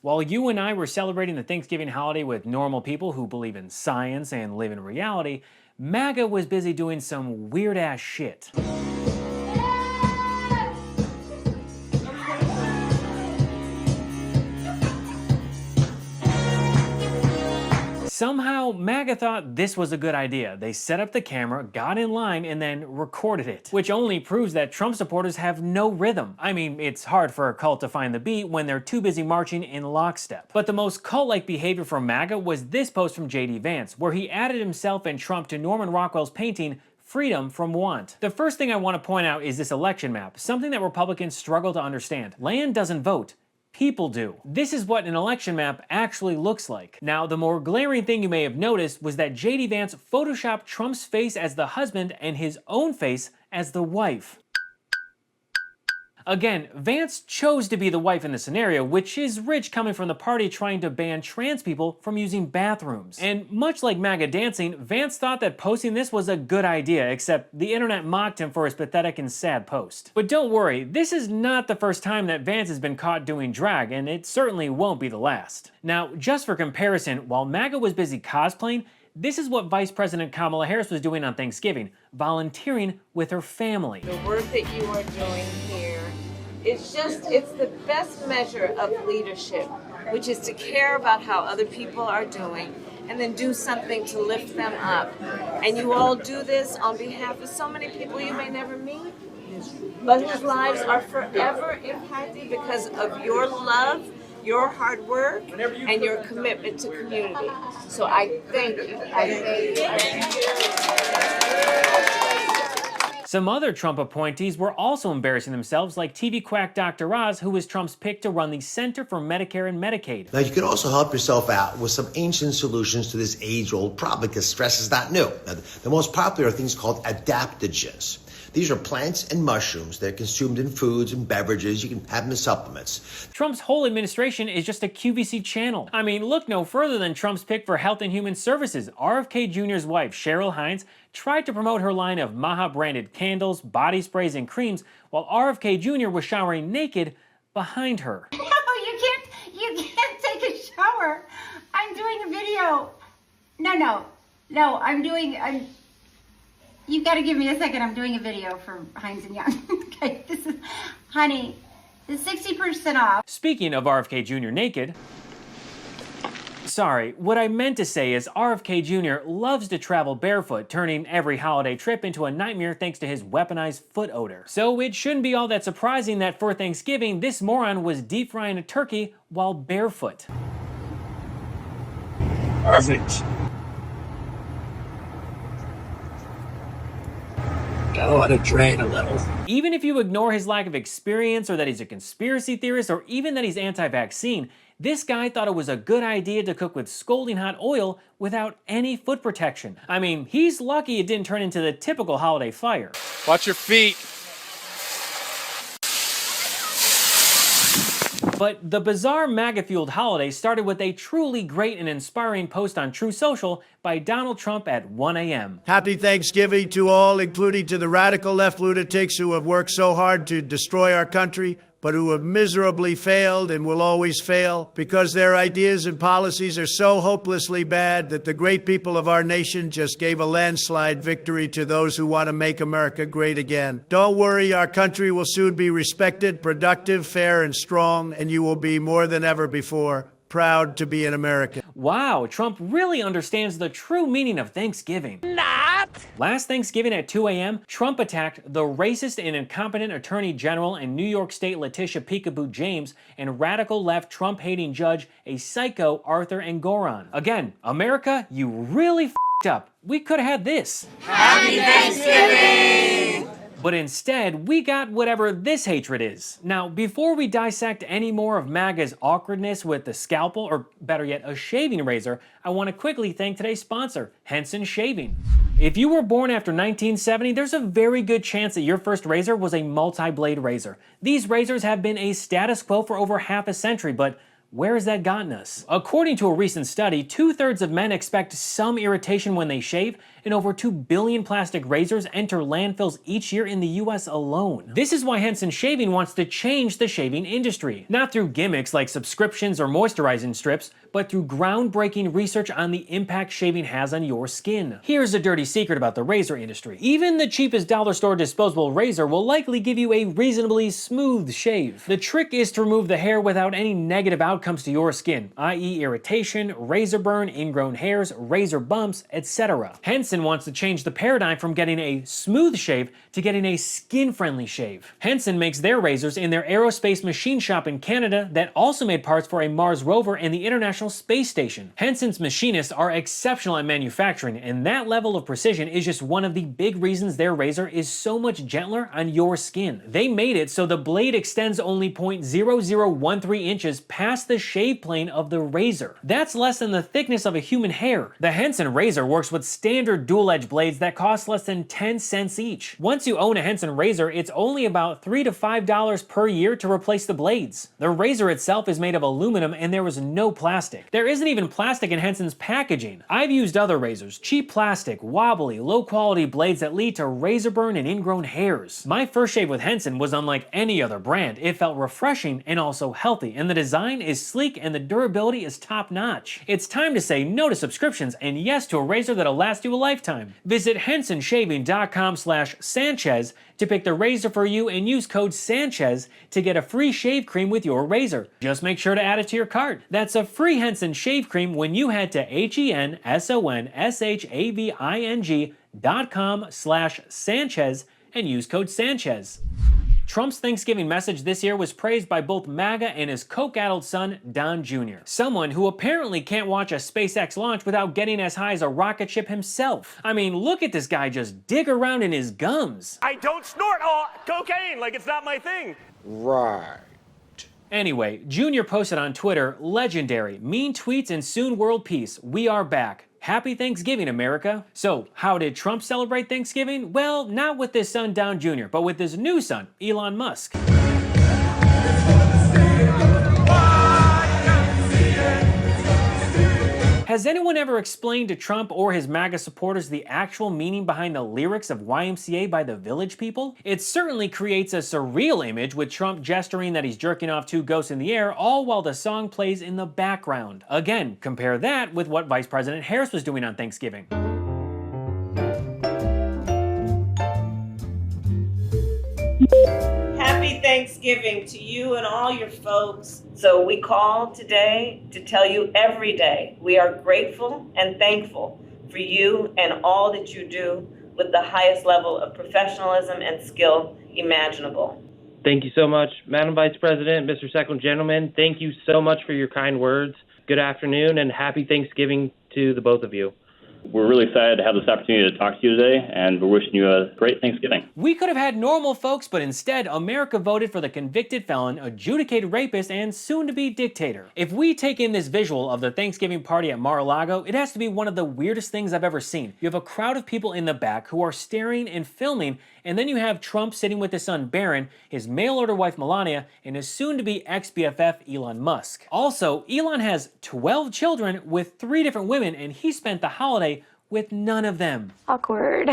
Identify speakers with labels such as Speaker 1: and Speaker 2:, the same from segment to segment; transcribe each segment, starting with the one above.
Speaker 1: While you and I were celebrating the Thanksgiving holiday with normal people who believe in science and live in reality, MAGA was busy doing some weird-ass shit. Somehow, MAGA thought this was a good idea. They set up the camera, got in line, and then recorded it. Which only proves that Trump supporters have no rhythm. I mean, it's hard for a cult to find the beat when they're too busy marching in lockstep. But the most cult-like behavior from MAGA was this post from J.D. Vance, where he added himself and Trump to Norman Rockwell's painting, Freedom from Want. The first thing I want to point out is this election map, something that Republicans struggle to understand. Land doesn't vote. People do. This is what an election map actually looks like. Now, the more glaring thing you may have noticed was that J.D. Vance photoshopped Trump's face as the husband and his own face as the wife. Again, Vance chose to be the wife in the scenario, which is rich coming from the party trying to ban trans people from using bathrooms. And much like MAGA dancing, Vance thought that posting this was a good idea, except the internet mocked him for his pathetic and sad post. But don't worry, this is not the first time that Vance has been caught doing drag, and it certainly won't be the last. Now, just for comparison, while MAGA was busy cosplaying, this is what Vice President Kamala Harris was doing on Thanksgiving, volunteering with her family.
Speaker 2: The work that you are doing here, it's the best measure of leadership, which is to care about how other people are doing and then do something to lift them up. And you all do this on behalf of so many people you may never meet, but whose lives are forever impacted because of your love, your hard work, and your commitment to community. So I thank you.
Speaker 1: Some other Trump appointees were also embarrassing themselves, like TV quack Dr. Oz, who was Trump's pick to run the Center for Medicare and Medicaid.
Speaker 3: Now, you can also help yourself out with some ancient solutions to this age-old problem, because stress is not new. Now, the most popular are things called adaptogens. These are plants and mushrooms that are consumed in foods and beverages. You can have them as supplements.
Speaker 1: Trump's whole administration is just a QVC channel. I mean, look no further than Trump's pick for Health and Human Services. RFK Jr.'s wife, Cheryl Hines, tried to promote her line of MAGA-branded candles, body sprays, and creams, while RFK Jr. was showering naked behind her.
Speaker 4: No, you can't take a shower. I'm doing a video. No, you've got to give me a second. I'm doing a video for Hines & Young. Okay, this is, honey, the 60% off.
Speaker 1: Speaking of RFK Jr. naked, sorry, what I meant to say is RFK Jr. loves to travel barefoot, turning every holiday trip into a nightmare thanks to his weaponized foot odor. So it shouldn't be all that surprising that for Thanksgiving, this moron was deep frying a turkey while barefoot.
Speaker 5: Perfect. Gotta let it drain a little.
Speaker 1: Even if you ignore his lack of experience, or that he's a conspiracy theorist, or even that he's anti-vaccine, this guy thought it was a good idea to cook with scalding hot oil without any foot protection. I mean, he's lucky it didn't turn into the typical holiday fire.
Speaker 6: Watch your feet.
Speaker 1: But the bizarre MAGA-fueled holiday started with a truly great and inspiring post on True Social by Donald Trump at 1 a.m.
Speaker 7: Happy Thanksgiving to all, including to the radical left lunatics who have worked so hard to destroy our country, but who have miserably failed and will always fail because their ideas and policies are so hopelessly bad that the great people of our nation just gave a landslide victory to those who want to make America great again. Don't worry, our country will soon be respected, productive, fair, and strong, and you will be more than ever before proud to be an American.
Speaker 1: Wow, Trump really understands the true meaning of Thanksgiving.
Speaker 6: Not.
Speaker 1: Last Thanksgiving at 2 a.m., Trump attacked the racist and incompetent Attorney General and New York State Letitia Peekaboo James and radical left Trump-hating judge, a psycho Arthur Engoron. Again, America, you really f***ed up. We could have had this.
Speaker 2: Happy Thanksgiving!
Speaker 1: But instead, we got whatever this hatred is. Now, before we dissect any more of MAGA's awkwardness with the scalpel, or better yet, a shaving razor, I want to quickly thank today's sponsor, Henson Shaving. If you were born after 1970, there's a very good chance that your first razor was a multi-blade razor. These razors have been a status quo for over half a century, but Where has that gotten us? According to a recent study, 2/3 of men expect some irritation when they shave, and over 2 billion plastic razors enter landfills each year in the US alone. This is why Henson Shaving wants to change the shaving industry. Not through gimmicks like subscriptions or moisturizing strips, but through groundbreaking research on the impact shaving has on your skin. Here's a dirty secret about the razor industry. Even the cheapest dollar store disposable razor will likely give you a reasonably smooth shave. The trick is to remove the hair without any negative outcomes to your skin, i.e. irritation, razor burn, ingrown hairs, razor bumps, etc. Henson wants to change the paradigm from getting a smooth shave to getting a skin-friendly shave. Henson makes their razors in their aerospace machine shop in Canada that also made parts for a Mars rover and the International Space Station. Henson's machinists are exceptional at manufacturing, and that level of precision is just one of the big reasons their razor is so much gentler on your skin. They made it so the blade extends only 0.0013 inches past the shave plane of the razor. That's less than the thickness of a human hair. The Henson razor works with standard dual-edge blades that cost less than 10 cents each. Once you own a Henson razor, it's only about $3 to $5 per year to replace the blades. The razor itself is made of aluminum and there is no plastic. There isn't even plastic in Henson's packaging. I've used other razors, cheap plastic, wobbly, low-quality blades that lead to razor burn and ingrown hairs. My first shave with Henson was unlike any other brand. It felt refreshing and also healthy, and the design is sleek and the durability is top-notch. It's time to say no to subscriptions and yes to a razor that'll last you a lifetime. Visit hensonshaving.com/Sanchez to pick the razor for you and use code Sanchez to get a free shave cream with your razor. Just make sure to add it to your cart. That's a free Henson shave cream when you head to hensonshaving.com/Sanchez and use code Sanchez. Trump's Thanksgiving message this year was praised by both MAGA and his coke-addled son, Don Jr., someone who apparently can't watch a SpaceX launch without getting as high as a rocket ship himself. I mean, look at this guy just dig around in his gums.
Speaker 6: I don't snort cocaine, like it's not my thing.
Speaker 8: Right.
Speaker 1: Anyway, Jr. posted on Twitter, "Legendary, mean tweets and soon world peace. We are back. Happy Thanksgiving, America." So, how did Trump celebrate Thanksgiving? Well, not with his son, Don Jr., but with his new son, Elon Musk. Has anyone ever explained to Trump or his MAGA supporters the actual meaning behind the lyrics of YMCA by the Village People? It certainly creates a surreal image with Trump gesturing that he's jerking off two ghosts in the air, all while the song plays in the background. Again, compare that with what Vice President Harris was doing on Thanksgiving.
Speaker 2: Happy Thanksgiving to you and all your folks. So we call today to tell you every day we are grateful and thankful for you and all that you do with the highest level of professionalism and skill imaginable.
Speaker 9: Thank you so much, Madam Vice President, Mr. Second Gentleman. Thank you so much for your kind words. Good afternoon and happy Thanksgiving to the both of you.
Speaker 10: We're really excited to have this opportunity to talk to you today, and we're wishing you a great Thanksgiving.
Speaker 1: We could have had normal folks, but instead, America voted for the convicted felon, adjudicated rapist, and soon-to-be dictator. If we take in this visual of the Thanksgiving party at Mar-a-Lago, it has to be one of the weirdest things I've ever seen. You have a crowd of people in the back who are staring and filming, and then you have Trump sitting with his son Barron, his mail-order wife Melania, and his soon-to-be ex-BFF Elon Musk. Also, Elon has 12 children with 3 different women, and he spent the holiday with none of them.
Speaker 11: Awkward.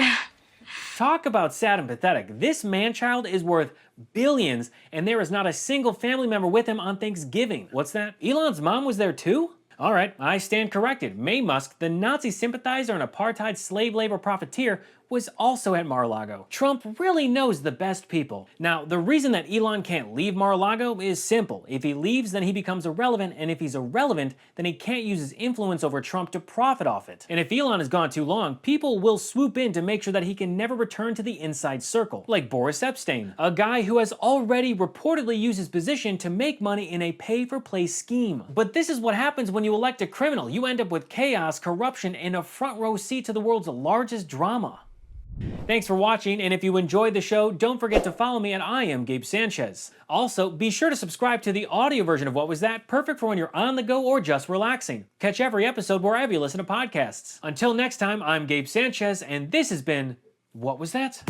Speaker 1: Talk about sad and pathetic. This man-child is worth billions, and there is not a single family member with him on Thanksgiving. What's that? Elon's mom was there too? All right, I stand corrected. Mae Musk, the Nazi sympathizer and apartheid slave labor profiteer, was also at Mar-a-Lago. Trump really knows the best people. Now, the reason that Elon can't leave Mar-a-Lago is simple. If he leaves, then he becomes irrelevant, and if he's irrelevant, then he can't use his influence over Trump to profit off it. And if Elon has gone too long, people will swoop in to make sure that he can never return to the inside circle, like Boris Epstein, a guy who has already reportedly used his position to make money in a pay-for-play scheme. But this is what happens when you elect a criminal. You end up with chaos, corruption, and a front-row seat to the world's largest drama. Thanks for watching, and if you enjoyed the show, don't forget to follow me at I am Gabe Sanchez. Also, be sure to subscribe to the audio version of What Was That, perfect for when you're on the go or just relaxing. Catch every episode wherever you listen to podcasts. Until next time, I'm Gabe Sanchez, and this has been What Was That?